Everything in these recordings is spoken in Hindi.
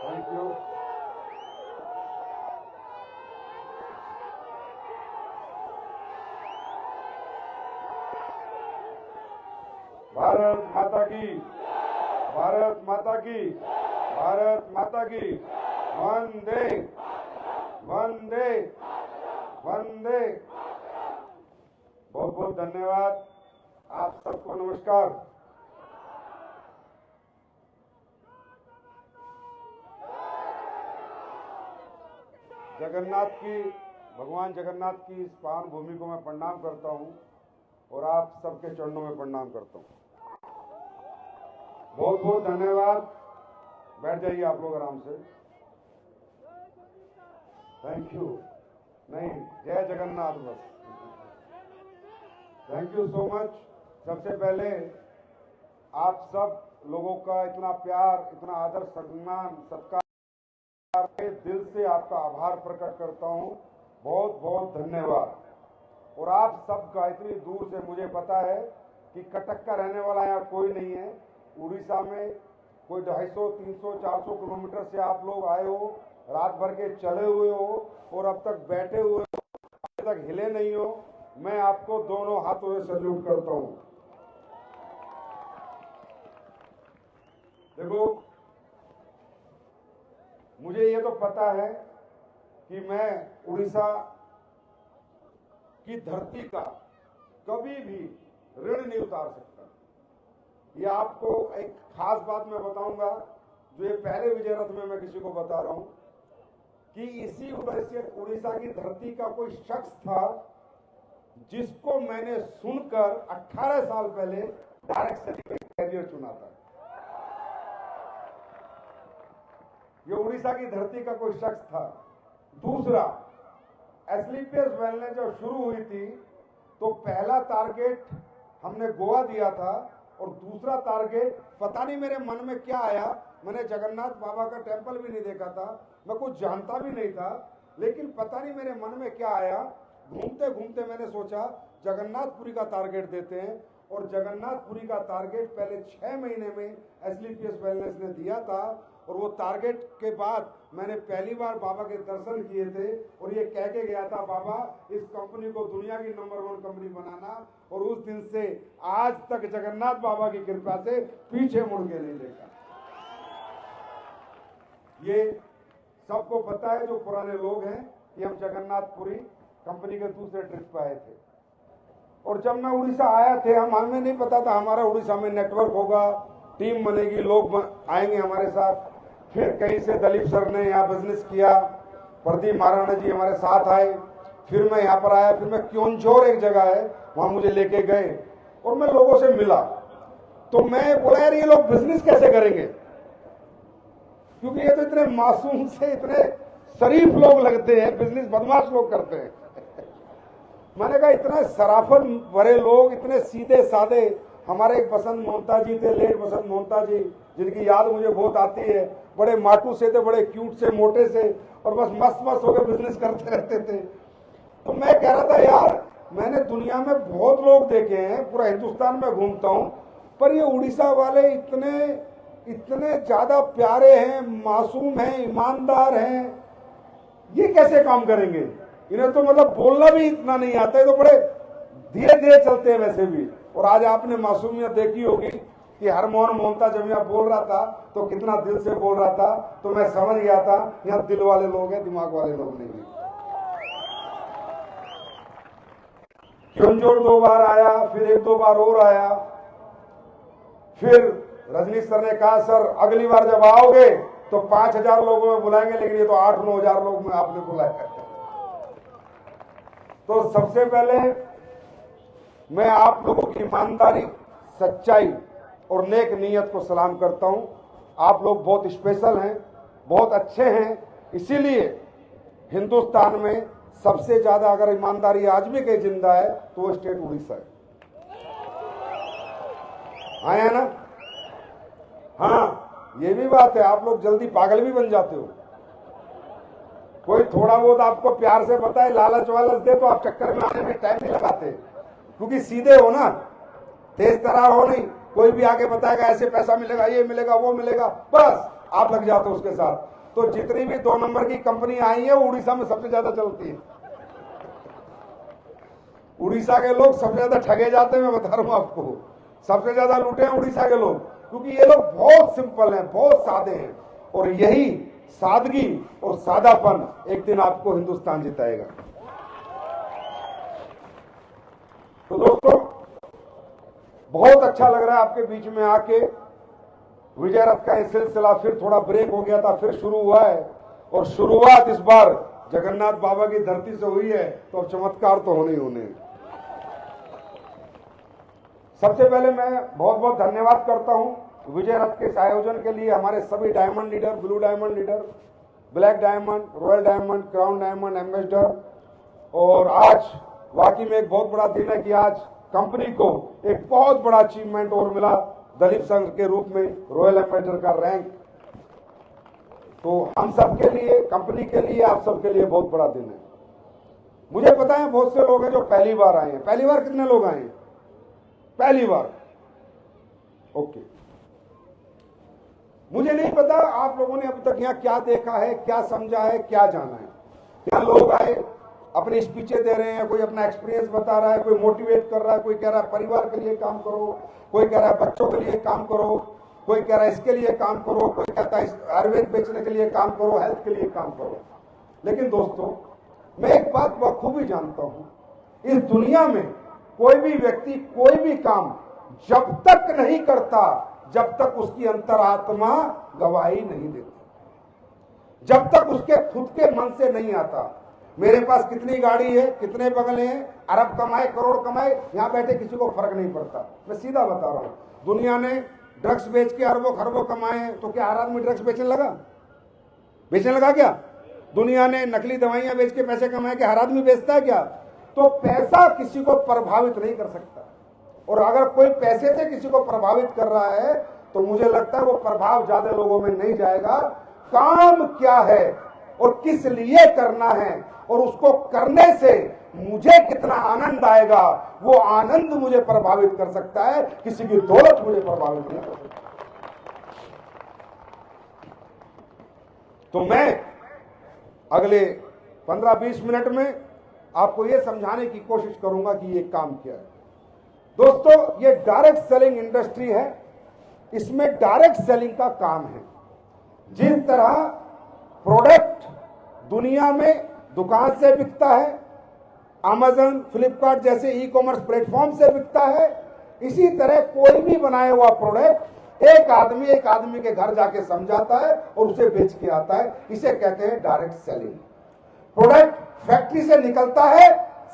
Thank you. भारत माता की, भारत माता की, भारत माता की। वंदे वंदे वंदे। बहुत बहुत धन्यवाद। आप सबको नमस्कार। जगन्नाथ की, भगवान जगन्नाथ की इस पावन भूमि को मैं प्रणाम करता हूं और आप सबके चरणों में प्रणाम करता हूं। बहुत बहुत धन्यवाद। बैठ जाइए आप लोग आराम से। Thank you. नहीं, जय जगन्नाथ बस। Thank you so much. सबसे पहले आप सब लोगों का इतना प्यार, इतना आदर, सम्मान, सत्कार, दिल से आपका आभार प्रकट करता हूं। बहुत बहुत धन्यवाद। और आप सबका इतनी दूर से, मुझे पता है कि कटक का रहने वाला यहाँ कोई नहीं है। उड़ीसा में कोई 250, 300, 400 किलोमीटर से आप लोग आए हो, रात भर के चले हुए हो और अब तक बैठे हुए हो, अब तक हिले नहीं हो। मैं आपको दोनों हाथों से सल्यूट करता हूं। देखो, मुझे ये तो पता है कि मैं उड़ीसा की धरती का कभी भी ऋण नहीं उतार सकता। ये आपको एक खास बात मैं बताऊंगा, जो ये पहले विजय रथ में मैं किसी को बता रहा हूं कि इसी उड़ीसा की धरती का कोई शख्स था जिसको मैंने सुनकर 18 साल पहले डायरेक्ट सेलिंग कैरियर चुना था। ये उड़ीसा की धरती का कोई शख्स था। दूसरा, एस्क्लेपियस वेलनेस जब शुरू हुई थी तो पहला टारगेट हमने गोवा दिया था और दूसरा टारगेट पता नहीं मेरे मन में क्या आया, मैंने जगन्नाथ बाबा का टेंपल भी नहीं देखा था, मैं कुछ जानता भी नहीं था, लेकिन पता नहीं मेरे मन में क्या आया, घूमते घूमते मैंने सोचा जगन्नाथपुरी का टारगेट देते हैं। और जगन्नाथपुरी का टारगेट पहले 6 महीने में एस्क्लेपियस वेलनेस ने दिया था और वो टारगेट के बाद मैंने पहली बार बाबा के दर्शन किए थे और ये कह के गया था, बाबा इस कंपनी को दुनिया की नंबर 1 कंपनी बनाना। और उस दिन से आज तक जगन्नाथ बाबा की कृपा से पीछे मुड़ के नहीं देखा। ये सबको पता है जो पुराने लोग हैं कि हम जगन्नाथपुरी कंपनी के दूसरे ट्रिप पे आए थे। और जब मैं उड़ीसा आया थे, हमें नहीं पता था हमारा उड़ीसा में नेटवर्क होगा, टीम बनेगी, लोग आएंगे हमारे साथ। फिर कहीं से दलीप सर ने यहाँ बिजनेस किया, प्रदीप महाराणा जी हमारे साथ आए, फिर मैं यहाँ पर आया, फिर मैं क्योंझोर एक जगह है वहां मुझे लेके गए और मैं लोगों से मिला। तो मैं बोला यार ये लोग बिजनेस कैसे करेंगे, क्योंकि ये तो इतने मासूम से इतने शरीफ लोग लगते हैं, बिजनेस बदमाश लोग करते हैं। मैंने कहा इतना शराफत भरे लोग, इतने सीधे साधे। हमारे एक बसंत मोहता जी थे, लेट बसंत मोहता जी, जिनकी याद मुझे बहुत आती है। बड़े माटू से थे, बड़े क्यूट से, मोटे से, और बस मस्त मस्त होकर बिजनेस करते रहते थे। तो मैं कह रहा था यार मैंने दुनिया में बहुत लोग देखे हैं, पूरा हिंदुस्तान में घूमता हूं, पर ये उड़ीसा वाले इतने ज्यादा प्यारे हैं, मासूम हैं, ईमानदार हैं, ये कैसे काम करेंगे? इन्हें तो मतलब बोलना भी इतना नहीं आता है, तो बड़े धीरे धीरे चलते हैं वैसे भी। और आज आपने मासूमियत देखी होगी कि हरमोहन मोहता जब यहाँ बोल रहा था तो कितना दिल से बोल रहा था, तो मैं समझ गया था यहाँ दिल वाले लोग हैं, दिमाग वाले लोग नहीं हैं। क्योंझोर 2 बार आया, फिर 1-2 बार और आया। फिर रजनीश सर ने कहा सर अगली बार जब आओगे तो 5000 लोगों में बुलाएंगे, लेकिन ये तो 8-9 हजार लोग में आपने बुलाया। तो सबसे पहले मैं आप लोगों की ईमानदारी, सच्चाई और नेक नीयत को सलाम करता हूं। आप लोग बहुत स्पेशल हैं, बहुत अच्छे हैं, इसीलिए हिंदुस्तान में सबसे ज्यादा अगर ईमानदारी आज भी कहीं जिंदा है तो वो स्टेट उड़ीसा है। आया ना? हाँ, ये भी बात है, आप लोग जल्दी पागल भी बन जाते हो। कोई थोड़ा बहुत आपको प्यार से बताए, लालच वालच दे, तो आप चक्कर में आने में टाइम नहीं लगाते, क्योंकि सीधे हो ना, तेज तरार हो नहीं। कोई भी आके बताएगा ऐसे पैसा मिलेगा, ये मिलेगा, वो मिलेगा, बस आप लग जाते हो उसके साथ। तो जितनी भी 2 नंबर की कंपनी आई है वो उड़ीसा में सबसे ज्यादा चलती है। उड़ीसा के लोग सबसे ज्यादा ठगे जाते हैं, मैं बता रहा हूं आपको, सबसे ज्यादा लूटे हैं उड़ीसा के लोग, क्योंकि ये लोग बहुत सिंपल हैं, बहुत सादे हैं, और यही सादगी और सादापन एक दिन आपको हिंदुस्तान जिताएगा। तो दोस्तों, बहुत अच्छा लग रहा है आपके बीच में आके। विजय रथ का ये सिलसिला फिर थोड़ा ब्रेक हो गया था, फिर शुरू हुआ है, और शुरुआत इस बार जगन्नाथ बाबा की धरती से हुई है, तो अब चमत्कार तो होने ही होने। सबसे पहले मैं बहुत बहुत धन्यवाद करता हूं विजय रथ के इस आयोजन के लिए हमारे सभी diamond leader, blue diamond leader, black diamond, royal diamond, crown diamond ambassador. और आज वाकई में एक बहुत बड़ा दिन है कि आज कंपनी को एक बहुत बड़ा अचीवमेंट और मिला, दलीप संघ के रूप में रॉयल एम्बेसडर का रैंक। तो हम सबके लिए, कंपनी के लिए, आप सबके लिए बहुत बड़ा दिन है। मुझे पता है बहुत से लोग हैं जो पहली बार आए हैं। पहली बार कितने लोग आए हैं? पहली बार, ओके। मुझे नहीं पता आप लोगों ने अभी तक यहाँ क्या देखा है, क्या समझा है, क्या जाना है। यहाँ लोग आए, अपनी स्पीचें दे रहे हैं, कोई अपना एक्सपीरियंस बता रहा है, कोई मोटिवेट कर रहा है, कोई कह रहा है परिवार के लिए काम करो, कोई कह रहा है बच्चों के लिए काम करो, कोई कह रहा है इसके लिए काम करो, कोई कहता है आयुर्वेद बेचने के लिए काम करो, हेल्थ के लिए काम करो। लेकिन दोस्तों, मैं एक बात बखूबी जानता हूं, इस दुनिया में कोई भी व्यक्ति कोई भी काम जब तक नहीं करता जब तक उसकी अंतरात्मा गवाही नहीं देती, जब तक उसके खुद के मन से नहीं आता। मेरे पास कितनी गाड़ी है, कितने बंगले हैं, अरब कमाए, करोड़ कमाए, यहां बैठे किसी को फर्क नहीं पड़ता। मैं सीधा बता रहा हूं, दुनिया ने ड्रग्स बेच के अरबों खरबों कमाए हैं, तो क्या हर आदमी ड्रग्स बेचने लगा? बेचने लगा क्या? दुनिया ने नकली दवाइयां बेच के पैसे कमाए, क्या हर आदमी बेचता है क्या? तो पैसा किसी को प्रभावित नहीं कर सकता, और अगर कोई पैसे से किसी को प्रभावित कर रहा है तो मुझे लगता है वो प्रभाव ज्यादा लोगों में नहीं जाएगा। काम क्या है और किस लिए करना है और उसको करने से मुझे कितना आनंद आएगा, वो आनंद मुझे प्रभावित कर सकता है, किसी की दौलत मुझे प्रभावित नहीं कर सकती। तो मैं अगले 15-20 मिनट में आपको यह समझाने की कोशिश करूंगा कि ये काम क्या है। दोस्तों, ये डायरेक्ट सेलिंग इंडस्ट्री है, इसमें डायरेक्ट सेलिंग का काम है। जिस तरह प्रोडक्ट दुनिया में दुकान से बिकता है, अमेज़न, फ्लिपकार्ट जैसे ई कॉमर्स प्लेटफॉर्म से बिकता है, इसी तरह कोई भी बनाया हुआ प्रोडक्ट एक आदमी के घर जाके समझाता है और उसे बेच के आता है। इसे कहते हैं डायरेक्ट सेलिंग। प्रोडक्ट फैक्ट्री से निकलता है,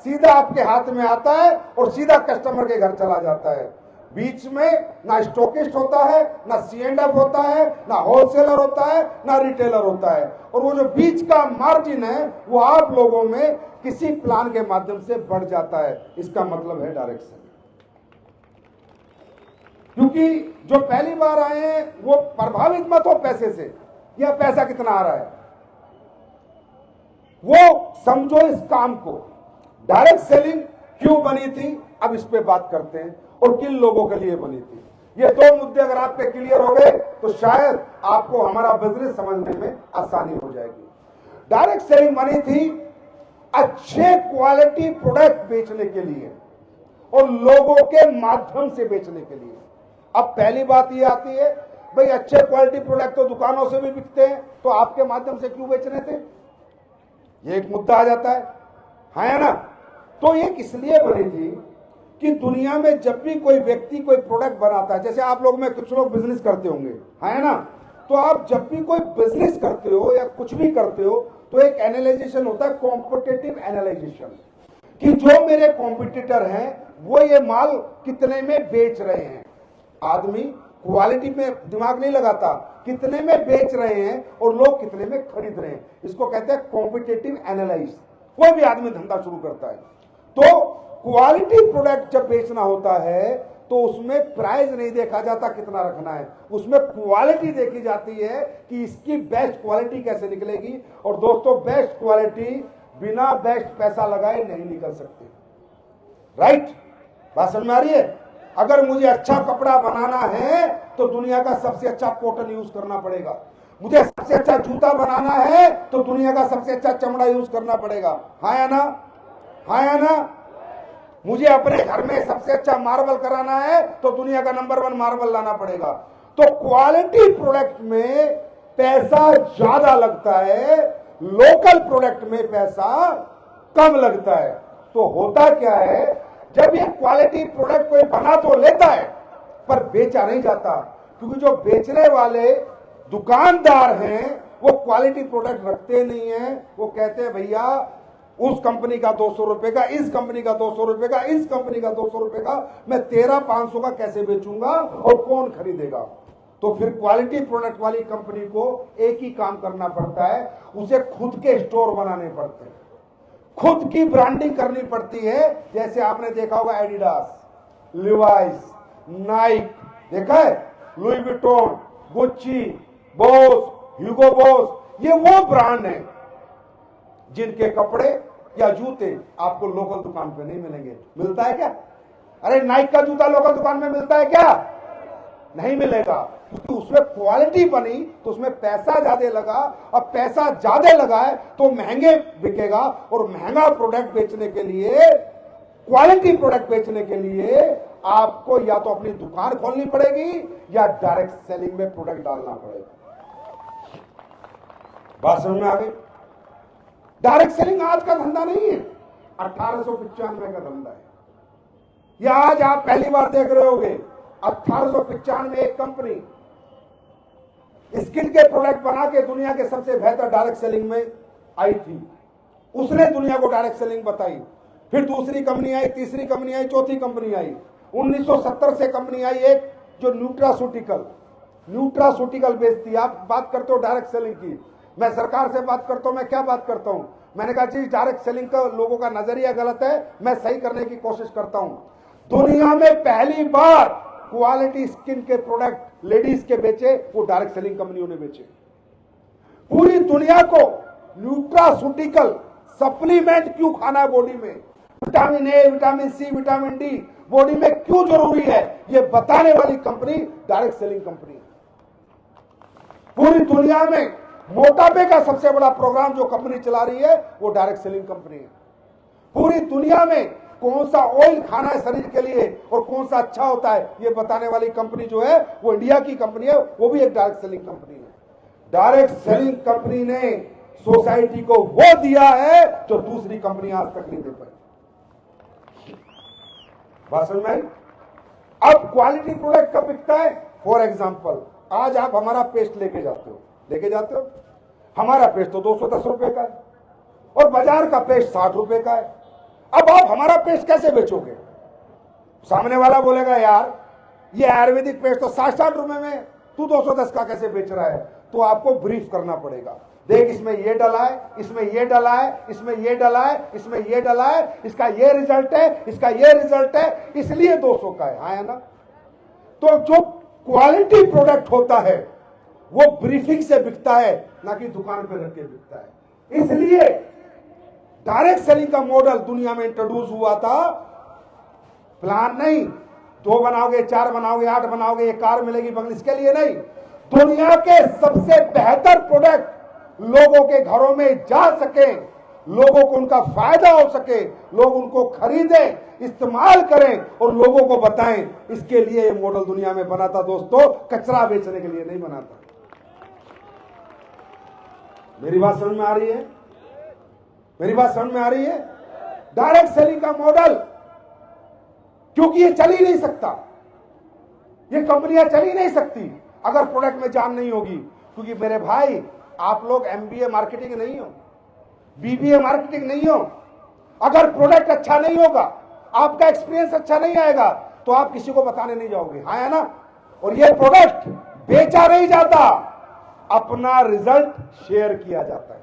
सीधा आपके हाथ में आता है और सीधा कस्टमर के घर चला जाता है। बीच में ना स्टॉकिस्ट होता है, ना C&F होता है, ना होलसेलर होता है, ना रिटेलर होता है, और वो जो बीच का मार्जिन है वो आप लोगों में किसी प्लान के माध्यम से बढ़ जाता है। इसका मतलब है डायरेक्ट सेलिंग। क्योंकि जो पहली बार आए हैं वो प्रभावित मत हो पैसे से, या पैसा कितना आ रहा है, वो समझो इस काम को। डायरेक्ट सेलिंग क्यों बनी थी, अब इस पे बात करते हैं, और किन लोगों के लिए बनी थी। ये 2 मुद्दे अगर आपके क्लियर हो गए तो शायद आपको हमारा बिजनेस समझने में आसानी हो जाएगी। डायरेक्ट सेलिंग बनी थी अच्छे क्वालिटी प्रोडक्ट बेचने के लिए और लोगों के माध्यम से बेचने के लिए। अब पहली बात ये आती है, भाई अच्छे क्वालिटी प्रोडक्ट तो दुकानों से भी बिकते हैं, तो आपके माध्यम से क्यों बेच रहे थे? ये एक मुद्दा आ जाता है ना। तो ये इसलिए बनी थी कि दुनिया में जब भी कोई व्यक्ति कोई प्रोडक्ट बनाता है, जैसे आप लोग में कुछ लोग बिजनेस करते होंगे, है ना, तो आप जब भी कोई बिजनेस करते हो या कुछ भी करते हो तो एक एनालाइजेशन होता है, कॉम्पिटिटिव एनालाइजेशन, कि जो मेरे कॉम्पिटिटर हैं वो ये माल कितने में बेच रहे हैं। आदमी क्वालिटी पे दिमाग नहीं लगाता, कितने में बेच रहे हैं और लोग कितने में खरीद रहे हैं। इसको कहते हैं कॉम्पिटिटिव एनालाइज। कोई भी आदमी धंधा शुरू करता है तो क्वालिटी प्रोडक्ट जब बेचना होता है तो उसमें प्राइस नहीं देखा जाता कितना रखना है, उसमें क्वालिटी देखी जाती है कि इसकी बेस्ट क्वालिटी कैसे निकलेगी। और दोस्तों, बेस्ट क्वालिटी बिना बेस्ट पैसा लगाए नहीं निकल सकती। राइट? बात समझ में आ रही है? अगर मुझे अच्छा कपड़ा बनाना है तो दुनिया का सबसे अच्छा कॉटन यूज करना पड़ेगा। मुझे सबसे अच्छा जूता बनाना है तो दुनिया का सबसे अच्छा चमड़ा यूज करना पड़ेगा, हाँ या ना, हाँ या ना। मुझे अपने घर में सबसे अच्छा मार्बल कराना है तो दुनिया का नंबर 1 मार्बल लाना पड़ेगा। तो क्वालिटी प्रोडक्ट में पैसा ज्यादा लगता है, लोकल प्रोडक्ट में पैसा कम लगता है। तो होता क्या है, जब ये क्वालिटी प्रोडक्ट कोई बना तो लेता है पर बेचा नहीं जाता, क्योंकि जो बेचने वाले दुकानदार हैं वो क्वालिटी प्रोडक्ट रखते नहीं है। वो कहते हैं भैया उस कंपनी का 200 रुपए का, इस कंपनी का 200 रुपए का, इस कंपनी का 200 रुपए का, मैं तेरा 500 का कैसे बेचूंगा और कौन खरीदेगा। तो फिर क्वालिटी प्रोडक्ट वाली कंपनी को एक ही काम करना पड़ता है, उसे खुद के स्टोर बनाने पड़ते हैं, खुद की ब्रांडिंग करनी पड़ती है। जैसे आपने देखा होगा एडिडास, लिवाइस, नाइक, देखा है, लुई विटॉन, गुच्ची, बोस, ह्यूगो बोस, ये वो ब्रांड है जिनके कपड़े या जूते आपको लोकल दुकान पे नहीं मिलेंगे। मिलता है क्या? अरे नाइक का जूता लोकल दुकान में मिलता है क्या? नहीं मिलेगा, क्योंकि उसमें क्वालिटी बनी तो उसमें पैसा ज्यादा लगा। अब पैसा ज्यादा लगा है तो महंगे बिकेगा, और महंगा प्रोडक्ट बेचने के लिए, क्वालिटी प्रोडक्ट बेचने के लिए आपको या तो अपनी दुकान खोलनी पड़ेगी या डायरेक्ट सेलिंग में प्रोडक्ट डालना पड़ेगा। बात समझ में आ गई? डायरेक्ट सेलिंग आज का धंधा नहीं है, 1895 का धंधा है। यह आज आप पहली बार देख रहे होगे। 1895 में एक कंपनी स्किन के प्रोडक्ट बना के दुनिया के सबसे बेहतर डायरेक्ट सेलिंग में आई थी। उसने दुनिया को डायरेक्ट सेलिंग बताई। फिर दूसरी कंपनी आई, तीसरी कंपनी आई, चौथी कंपनी आई। 1970 से कंपनी आई एक जो न्यूट्रासूटिकल बेचती। आप बात करते हो डायरेक्ट सेलिंग की, मैं सरकार से बात करता हूं, मैं क्या बात करता हूं, मैंने कहा जी डायरेक्ट सेलिंग का लोगों का नजरिया गलत है, मैं सही करने की कोशिश करता हूं। दुनिया में पहली बार क्वालिटी स्किन के प्रोडक्ट लेडीज के बेचे, वो डायरेक्ट सेलिंग कंपनियों ने बेचे। पूरी दुनिया को न्यूट्रासूटिकल सप्लीमेंट क्यों खाना है बॉडी में, vitamin A, vitamin C, vitamin D body में क्यों जरूरी है, ये बताने वाली कंपनी डायरेक्ट सेलिंग कंपनी है। पूरी दुनिया में मोटापे का सबसे बड़ा प्रोग्राम जो कंपनी चला रही है वो डायरेक्ट सेलिंग कंपनी है। पूरी दुनिया में कौन सा ऑयल खाना है शरीर के लिए और कौन सा अच्छा होता है ये बताने वाली कंपनी जो है वो इंडिया की कंपनी है, वो भी एक डायरेक्ट सेलिंग कंपनी है। डायरेक्ट सेलिंग कंपनी ने सोसाइटी को वो दिया है जो दूसरी कंपनी आज तक नहीं दे पाई। बात समझ में आई? अब क्वालिटी प्रोडक्ट कब बिकता है? फॉर एग्जाम्पल, आज आप हमारा पेस्ट लेके जाते हो, हमारा पेस्ट तो 210 रुपए का है और बाजार का पेस्ट 60 रुपए का है। अब आप हमारा पेस्ट कैसे बेचोगे? सामने वाला बोलेगा यार ये आयुर्वेदिक पेस्ट तो 60 रुपए में, तू 210 का कैसे बेच रहा है? तो आपको ब्रीफ करना पड़ेगा, देख इसमें ये डला है, इसमें ये डला है, इसमें ये डला है, इसमें ये डला है, इसका ये रिजल्ट है, इसका ये रिजल्ट है, इसलिए 200 का है, हाँ या ना? तो जो क्वालिटी प्रोडक्ट होता है वो ब्रीफिंग से बिकता है, ना कि दुकान पे रख के बिकता है। इसलिए डायरेक्ट सेलिंग का मॉडल दुनिया में इंट्रोड्यूस हुआ था। प्लान नहीं, 2 बनाओगे, 4 बनाओगे, 8 बनाओगे, ये कार मिलेगी बंगले, इसके लिए नहीं। दुनिया के सबसे बेहतर प्रोडक्ट लोगों के घरों में जा सके, लोगों को उनका फायदा हो सके, लोग उनको खरीदें, इस्तेमाल करें और लोगों को बताएं, इसके लिए ये मॉडल दुनिया में बना था दोस्तों, कचरा बेचने के लिए नहीं बना था। मेरी बात समझ में आ रही है? मेरी बात समझ में आ रही है? डायरेक्ट सेलिंग का मॉडल, क्योंकि ये चल ही नहीं सकता, ये कंपनियां चल ही नहीं सकती अगर प्रोडक्ट में जान नहीं होगी। क्योंकि मेरे भाई आप लोग एमबीए मार्केटिंग नहीं हो, बीबीए मार्केटिंग नहीं हो, अगर प्रोडक्ट अच्छा नहीं होगा, आपका एक्सपीरियंस अच्छा नहीं आएगा तो आप किसी को बताने नहीं जाओगे, हाँ है ना? और ये प्रोडक्ट बेचा नहीं जाता, अपना रिजल्ट शेयर किया जाता है।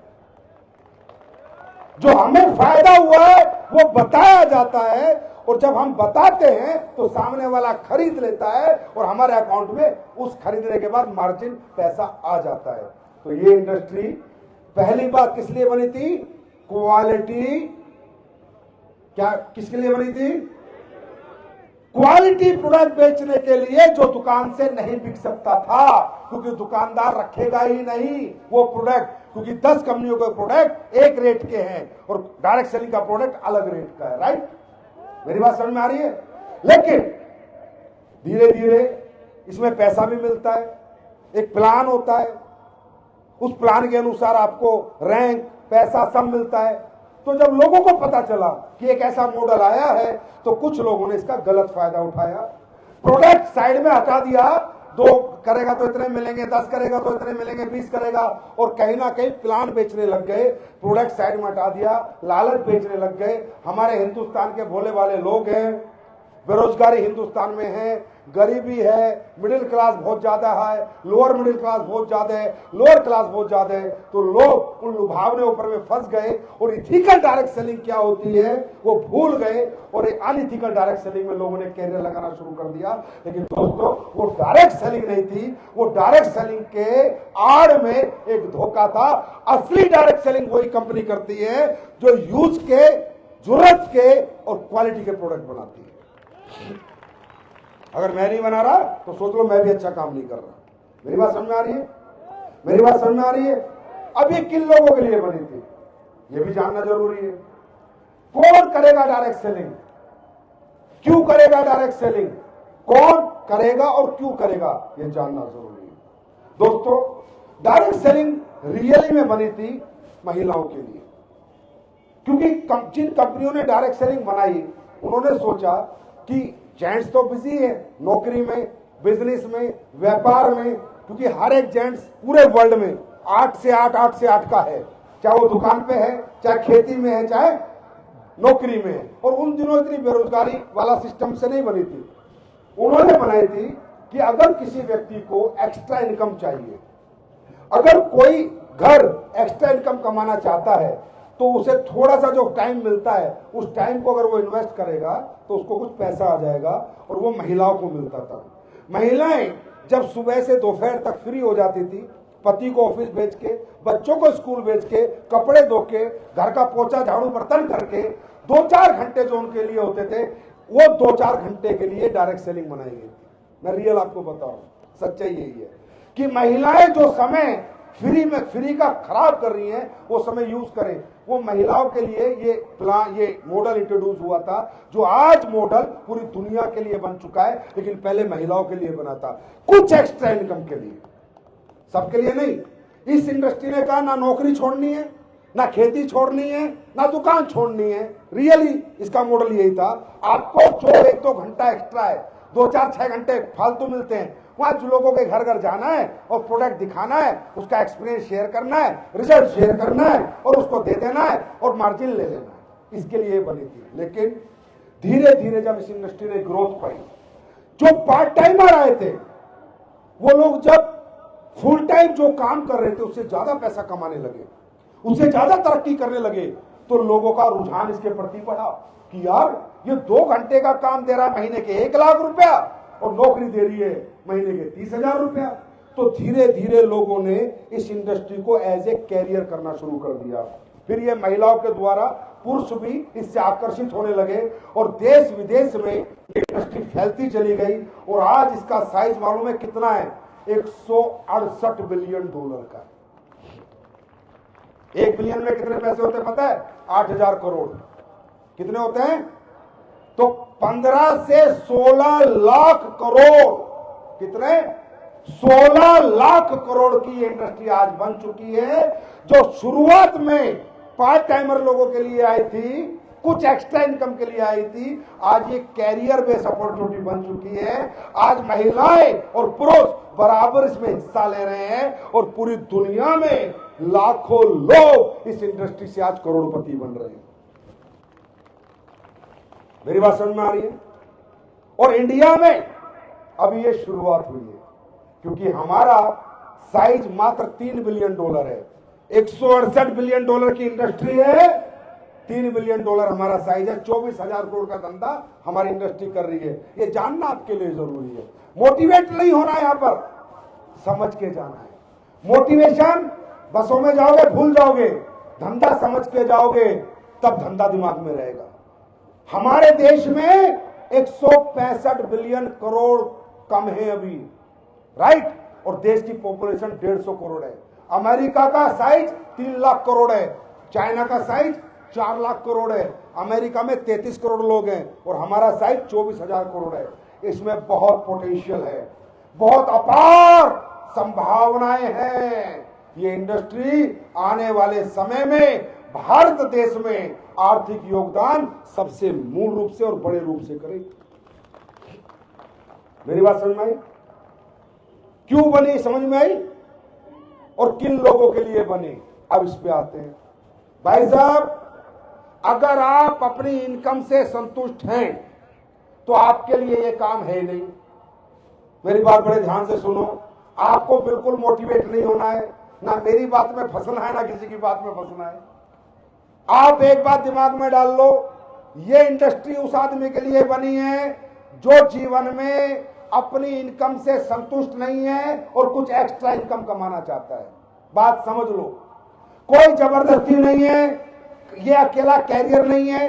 जो हमें फायदा हुआ है वो बताया जाता है, और जब हम बताते हैं तो सामने वाला खरीद लेता है और हमारे अकाउंट में उस खरीदने के बाद मार्जिन पैसा आ जाता है। तो ये इंडस्ट्री पहली बात किस लिए बनी थी? क्वालिटी। क्या किसके लिए बनी थी? क्वालिटी प्रोडक्ट बेचने के लिए जो दुकान से नहीं बिक सकता था, क्योंकि दुकानदार रखेगा ही नहीं वो प्रोडक्ट, क्योंकि 10 कंपनियों के प्रोडक्ट एक रेट के हैं और डायरेक्ट सेलिंग का प्रोडक्ट अलग रेट का है। राइट, मेरी बात समझ में आ रही है? लेकिन धीरे धीरे इसमें पैसा भी मिलता है, एक प्लान होता है, उस प्लान के अनुसार आपको रैंक, पैसा सब मिलता है। तो जब लोगों को पता चला कि एक ऐसा मॉडल आया है, तो कुछ लोगों ने इसका गलत फायदा उठाया, प्रोडक्ट साइड में हटा दिया। 2 करेगा तो इतने मिलेंगे, 10 करेगा तो इतने मिलेंगे, 20 करेगा, और कहीं ना कहीं प्लान बेचने लग गए, प्रोडक्ट साइड में हटा दिया, लालच बेचने लग गए। हमारे हिंदुस्तान के भोले वाले लोग हैं, बेरोजगारी हिंदुस्तान में है, गरीबी है, मिडिल क्लास बहुत ज्यादा है, लोअर मिडिल क्लास बहुत ज्यादा है, लोअर क्लास बहुत ज्यादा है। तो लोग उन लुभावने ऊपर में फंस गए और इथिकल डायरेक्ट सेलिंग क्या होती है वो भूल गए, और एक अनइथिकल डायरेक्ट सेलिंग में लोगों ने कैरियर लगाना शुरू कर दिया। लेकिन दोस्तों, वो डायरेक्ट सेलिंग नहीं थी, वो डायरेक्ट सेलिंग के आड़ में एक धोखा था। असली डायरेक्ट सेलिंग वही कंपनी करती है जो यूज के, जरूरत के और क्वालिटी के प्रोडक्ट बनाती है। अगर मैं नहीं बना रहा तो सोच लो मैं भी अच्छा काम नहीं कर रहा। मेरी बात समझ में आ रही है? मेरी बात समझ में आ रही है? अब ये किन लोगों के लिए बनी थी ये भी जानना जरूरी है। कौन करेगा डायरेक्ट सेलिंग, क्यों करेगा डायरेक्ट सेलिंग, कौन करेगा और क्यों करेगा, ये जानना जरूरी है। दोस्तों, डायरेक्ट सेलिंग रियली में बनी थी महिलाओं के लिए, क्योंकि जिन कंपनियों ने डायरेक्ट सेलिंग बनाई उन्होंने सोचा कि जेंट्स तो बिजी है नौकरी में, बिजनेस में, व्यापार में, क्योंकि हर एक जेंट्स पूरे वर्ल्ड में 8 से 8, 8 से 8 का है, चाहे वो दुकान पे है, चाहे खेती में है, चाहे नौकरी में है। और उन दिनों इतनी बेरोजगारी वाला सिस्टम से नहीं बनी थी, उन्होंने बनाई थी कि अगर किसी व्यक्ति को एक्स्ट्रा इनकम चाहिए, अगर कोई घर एक्स्ट्रा इनकम कमाना चाहता है, तो उसे थोड़ा सा जो टाइम मिलता है उस टाइम को अगर वो इन्वेस्ट करेगा तो उसको कुछ पैसा आ जाएगा, और वो महिलाओं को मिलता था। महिलाएं जब सुबह से दोपहर तक फ्री हो जाती थी, पति को ऑफिस भेज के, बच्चों को स्कूल भेज के, कपड़े धो के, घर का पोछा झाड़ू बर्तन करके 2-4 घंटे जो उनके लिए होते थे, वो 2-4 घंटे के लिए डायरेक्ट सेलिंग बनाई गई। मैं रियल आपको बता रहा हूं, सच्चाई यही है कि महिलाएं जो समय फ्री का खराब कर रही हैं वो समय यूज करें। वो महिलाओं के लिए ये मॉडल इंट्रोड्यूस हुआ था, जो आज मॉडल पूरी दुनिया के लिए बन चुका है, लेकिन पहले महिलाओं के लिए बना था, कुछ एक्स्ट्रा इनकम के लिए, सबके लिए नहीं। इस इंडस्ट्री ने कहा ना नौकरी छोड़नी है, ना खेती छोड़नी है, ना दुकान छोड़नी है। रियली इसका मॉडल यही था। आपको जो 1-2 घंटा एक्स्ट्रा है, 2-4-6 घंटे फालतू मिलते हैं, वहां लोगों के घर घर जाना है और प्रोडक्ट दिखाना है, उसका एक्सपीरियंस शेयर करना है, रिजल्ट शेयर करना है और उसको दे देना है और मार्जिन ले लेना है। इसके लिए बनी थी। लेकिन धीरे धीरे जब इस इंडस्ट्री ने ग्रोथ पाई, जो पार्ट टाइमर आए थे वो लोग जब फुल टाइम जो काम कर रहे थे उससे ज्यादा पैसा कमाने लगे, उससे ज्यादा तरक्की करने लगे, तो लोगों का रुझान इसके प्रति बढ़ा कि यार ये 2 घंटे का काम दे रहा है महीने के 1 लाख रुपया और नौकरी दे रही है महीने के 30,000 रुपया। तो धीरे धीरे लोगों ने इस इंडस्ट्री को एज ए कैरियर करना शुरू कर दिया। फिर ये महिलाओं के द्वारा पुरुष भी इससे आकर्षित होने लगे और देश विदेश में इंडस्ट्री फैलती चली गई। और आज इसका साइज मालूम है कितना है? 168 बिलियन डॉलर का। 1 बिलियन में कितने पैसे होते हैं पता है? 8,000 करोड़। कितने होते हैं? तो 15 से 16 लाख करोड़। कितने? 16 लाख करोड़ की इंडस्ट्री आज बन चुकी है, जो शुरुआत में पार्ट टाइमर लोगों के लिए आई थी, कुछ एक्स्ट्रा इनकम के लिए आई थी, आज ये कैरियर बेस्ड अपॉर्चुनिटी बन चुकी है। आज महिलाएं और पुरुष बराबर इसमें हिस्सा ले रहे हैं और पूरी दुनिया में लाखों लोग इस इंडस्ट्री से आज करोड़पति बन रहे हैं। मेरी बात समझ में आ रही है? और इंडिया में अभी ये शुरुआत हुई है, क्योंकि हमारा साइज मात्र 3 बिलियन डॉलर है। 168 बिलियन डॉलर की इंडस्ट्री है, 3 बिलियन डॉलर हमारा साइज है। 24,000 करोड़ का धंधा हमारी इंडस्ट्री कर रही है। ये जानना आपके लिए जरूरी है। मोटिवेट नहीं होना, यहां पर समझ के जाना है। मोटिवेशन बसों में जाओगे भूल जाओगे, धंधा समझ के जाओगे तब धंधा दिमाग में रहेगा। हमारे देश में 165 बिलियन करोड़ कम है अभी, राइट। और देश की पॉपुलेशन 150 करोड़ है। अमेरिका का साइज 3 लाख करोड़ है, चाइना का साइज 4 लाख करोड़ है, अमेरिका में 33 करोड़ लोग हैं और हमारा साइज 24,000 करोड़ है। इसमें बहुत पोटेंशियल है, बहुत अपार संभावनाएं हैं। ये इंडस्ट्री आने वाले समय में भारत देश में आर्थिक योगदान सबसे मूल रूप से और बड़े रूप से करेगी। मेरी बात समझ में आई? क्यों बनी समझ में आई और किन लोगों के लिए बनी? अब इस पे आते हैं। भाई साहब, अगर आप अपनी इनकम से संतुष्ट हैं तो आपके लिए ये काम है नहीं। मेरी बात बड़े ध्यान से सुनो। आपको बिल्कुल मोटिवेट नहीं होना है, ना मेरी बात में फंसना है, ना किसी की बात में फंसना है। आप एक बात दिमाग में डाल लो, ये इंडस्ट्री उस आदमी के लिए बनी है जो जीवन में अपनी इनकम से संतुष्ट नहीं है और कुछ एक्स्ट्रा इनकम कमाना चाहता है। बात समझ लो, कोई जबरदस्ती नहीं है, ये अकेला कैरियर नहीं है,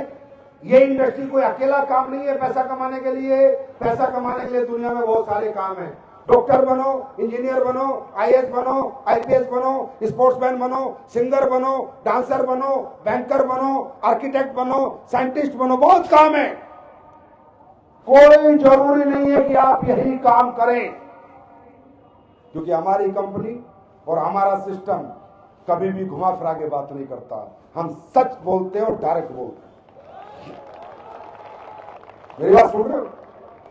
ये इंडस्ट्री कोई अकेला काम नहीं है पैसा कमाने के लिए। पैसा कमाने के लिए दुनिया में बहुत सारे काम हैं। डॉक्टर बनो, इंजीनियर बनो, आईएएस बनो, आईपीएस बनो, स्पोर्ट्समैन बनो, सिंगर बनो, डांसर बनो, बैंकर बनो, आर्किटेक्ट बनो, साइंटिस्ट बनो, बहुत काम है। कोई जरूरी नहीं है कि आप यही काम करें, क्योंकि हमारी कंपनी और हमारा सिस्टम कभी भी घुमा फिरा के बात नहीं करता। हम सच बोलते हैं और डायरेक्ट बोलते हैं। मेरी बात सुन रहे हो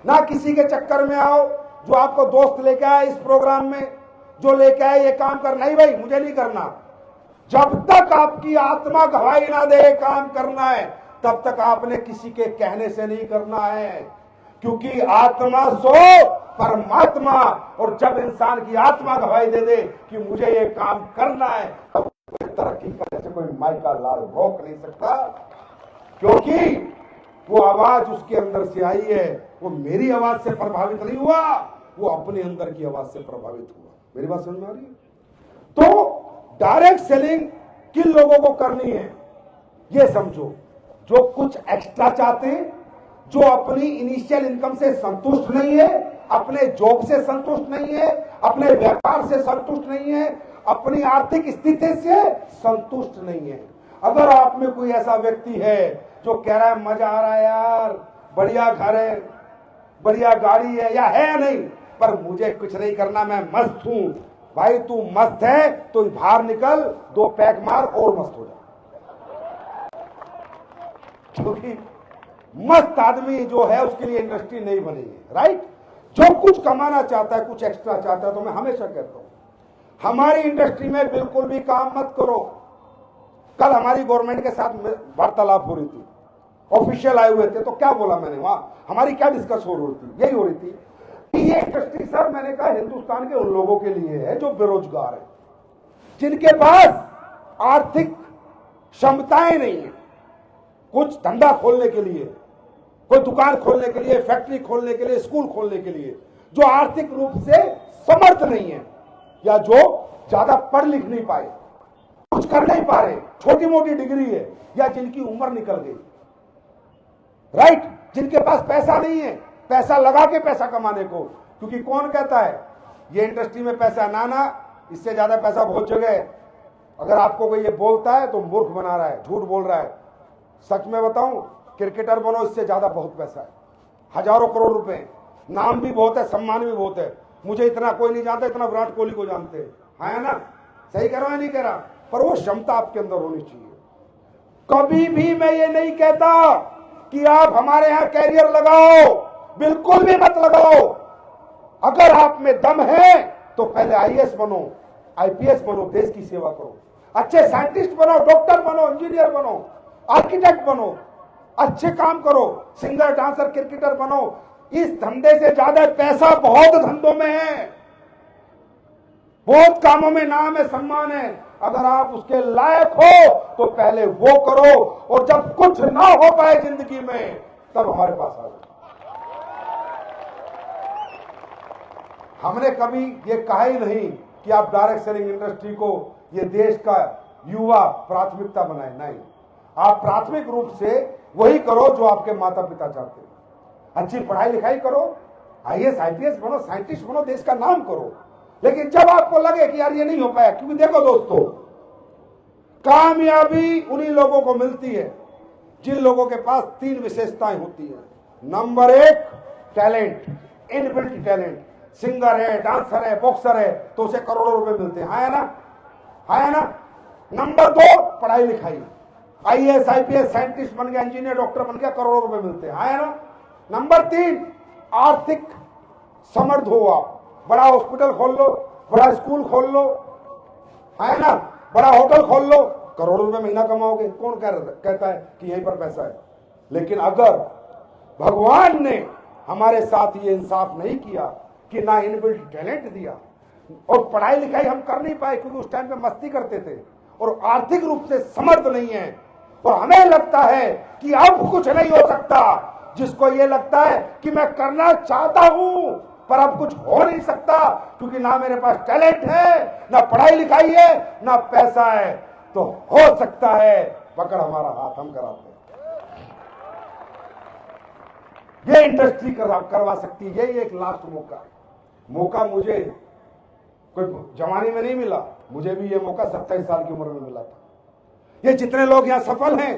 ना? किसी के चक्कर में आओ, जो आपको दोस्त लेके आए इस प्रोग्राम में, जो लेके आए ये काम करना, नहीं भाई मुझे नहीं करना। जब तक आपकी आत्मा गवाही ना दे काम करना है, तब तक आपने किसी के कहने से नहीं करना है, क्योंकि आत्मा सो परमात्मा। और जब इंसान की आत्मा गवाही दे दे कि मुझे ये काम करना है, तब तरक्की करने से कोई माई का लाल रोक नहीं सकता, क्योंकि वो आवाज उसके अंदर से आई है। वो मेरी आवाज से प्रभावित नहीं हुआ, वो अपने अंदर की आवाज से प्रभावित हुआ। मेरी बात समझ में आ रही है? तो डायरेक्ट सेलिंग किन लोगों को करनी है ये समझो। जो कुछ एक्स्ट्रा चाहते हैं, जो अपनी इनिशियल इनकम से संतुष्ट नहीं है, अपने जॉब से संतुष्ट नहीं है, अपने व्यापार से संतुष्ट नहीं है, अपनी आर्थिक स्थिति से संतुष्ट नहीं है। अगर आप में कोई ऐसा व्यक्ति है जो कह रहा है मजा आ रहा है यार, बढ़िया घर है, बढ़िया गाड़ी है, या है नहीं, पर मुझे कुछ नहीं करना, मैं मस्त हूं। भाई तू मस्त है तो बाहर निकल, 2 पैक मार और मस्त हो जा। क्योंकि मस्त आदमी जो है उसके लिए इंडस्ट्री नहीं बनी है, राइट। जो कुछ कमाना चाहता है, कुछ एक्स्ट्रा चाहता है, तो मैं हमेशा कहता हूं हमारी इंडस्ट्री में बिल्कुल भी काम मत करो। कल हमारी गवर्नमेंट के साथ वार्तालाप हो रही थी, ऑफिशियल आए हुए थे, तो क्या बोला मैंने वहां, हमारी क्या डिस्कस हो रही थी, यही हो रही थी कि ये इंडस्ट्री सर, मैंने कहा हिंदुस्तान के उन लोगों के लिए है जो बेरोजगार है, जिनके पास आर्थिक क्षमताएं नहीं है कुछ धंधा खोलने के लिए, कोई दुकान खोलने के लिए, फैक्ट्री खोलने के लिए, स्कूल खोलने के लिए, जो आर्थिक रूप से समर्थ नहीं है, या जो ज्यादा पढ़ लिख नहीं पाए, कुछ कर नहीं पा रहे, छोटी मोटी डिग्री है, या जिनकी उम्र निकल गई, राइट, जिनके पास पैसा नहीं है, पैसा लगा के पैसा कमाने को। क्योंकि कौन कहता है ये इंडस्ट्री में पैसा ना, इससे ज्यादा पैसा बहुत जगह है। अगर आपको कोई ये बोलता है तो मूर्ख बना रहा है, झूठ बोल रहा है। सच में बताऊं, क्रिकेटर बनो, इससे ज्यादा बहुत पैसा है, हजारों करोड़ रुपए, नाम भी बहुत है, सम्मान भी बहुत है। मुझे इतना कोई नहीं जानता, इतना विराट कोहली को जानते हैं, है ना? सही कह रहा है नहीं कह रहा? पर वो क्षमता आपके अंदर होनी चाहिए। कभी भी मैं ये नहीं कहता कि आप हमारे यहां कैरियर लगाओ, बिल्कुल भी मत लगाओ। अगर आप में दम है तो पहले आईएएस बनो, आईपीएस बनो, देश की सेवा करो, अच्छे साइंटिस्ट बनो, डॉक्टर बनो, इंजीनियर बनो, आर्किटेक्ट बनो, अच्छे काम करो, सिंगर, डांसर, क्रिकेटर बनो। इस धंधे से ज्यादा पैसा बहुत धंधों में है, बहुत कामों में नाम है, सम्मान है। अगर आप उसके लायक हो तो पहले वो करो, और जब कुछ ना हो पाए जिंदगी में तब हमारे पास आ जाओ। हमने कभी ये कहा ही नहीं कि आप डायरेक्ट सेलिंग इंडस्ट्री को ये देश का युवा प्राथमिकता बनाए, नहीं। आप प्राथमिक रूप से वही करो जो आपके माता पिता चाहते हैं। अच्छी पढ़ाई लिखाई करो, आईएएस आईपीएस बनो, साइंटिस्ट बनो, देश का नाम करो। लेकिन जब आपको लगे कि यार ये नहीं हो पाया, क्योंकि देखो दोस्तों, कामयाबी उन्हीं लोगों को मिलती है जिन लोगों के पास 3 विशेषताएं होती हैं। Number 1, talent, inbuilt talent. Singer है, डांसर है, बॉक्सर है, तो उसे करोड़ों रुपए मिलते हैं, है ना, है ना। नंबर 2, पढ़ाई लिखाई, आईएएस आईपीएस साइंटिस्ट बन गया, इंजीनियर डॉक्टर बन गया, करोड़ों रुपए मिलते हैं, है ना। नंबर 3, आर्थिक समर्थ हो आप, बड़ा हॉस्पिटल खोल लो, बड़ा स्कूल खोल लो, है ना, बड़ा होटल खोल लो, करोड़ों रुपए महीना कमाओगे। कौन कहता है कि यहीं पर पैसा है। लेकिन अगर भगवान ने हमारे साथ ये इंसाफ नहीं किया कि ना इनबिल्ट टैलेंट दिया, और पढ़ाई लिखाई हम कर नहीं पाए क्योंकि उस टाइम पे मस्ती करते थे, और आर्थिक रूप से समर्थ नहीं है, और हमें लगता है कि अब कुछ नहीं हो सकता, जिसको ये लगता है कि मैं करना चाहता हूं पर अब कुछ हो नहीं सकता क्योंकि ना मेरे पास टैलेंट है, ना पढ़ाई लिखाई है, ना पैसा है, तो हो सकता है पकड़ हमारा हाथ, हम कराते हैं। ये इंडस्ट्री करवा सकती है। यही एक लास्ट मौका मुझे कोई जवानी में नहीं मिला, मुझे भी ये मौका 27 साल की उम्र में मिला था। ये जितने लोग यहां सफल हैं,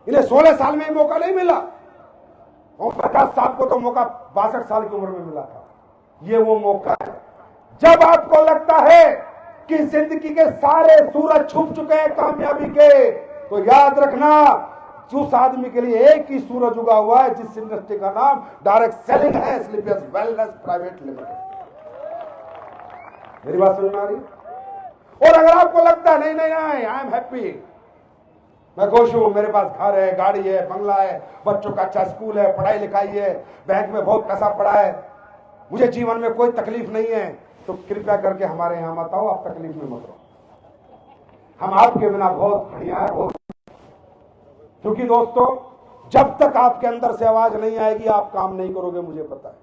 इन्हें 16 साल में मौका नहीं मिला, और 50 साल को तो मौका 62 साल की उम्र में मिला था। ये वो मौका है जब आपको लगता है कि जिंदगी के सारे सूरज छुप चुके हैं कामयाबी के, तो याद रखना उस आदमी के लिए एक ही सूरज उगा हुआ है जिस इंडस्ट्री का नाम डायरेक्ट सेलिंग है, स्लीपियस वेलनेस प्राइवेट लिमिटेड। मेरी बात समझ में आ रही? और अगर आपको लगता है नहीं आई एम हैप्पी, मैं खुश हूं, मेरे पास घर है, गाड़ी है, बंगला है, बच्चों का अच्छा स्कूल है, पढ़ाई लिखाई है, बैंक में बहुत पैसा पड़ा है, मुझे जीवन में कोई तकलीफ नहीं है, तो कृपया करके हमारे यहां मत आओ, आप तकलीफ में मत रहो। हम आपके बिना बहुत बढ़िया है, बहुत। क्योंकि दोस्तों, जब तक आपके अंदर से आवाज नहीं आएगी आप काम नहीं करोगे, मुझे पता है।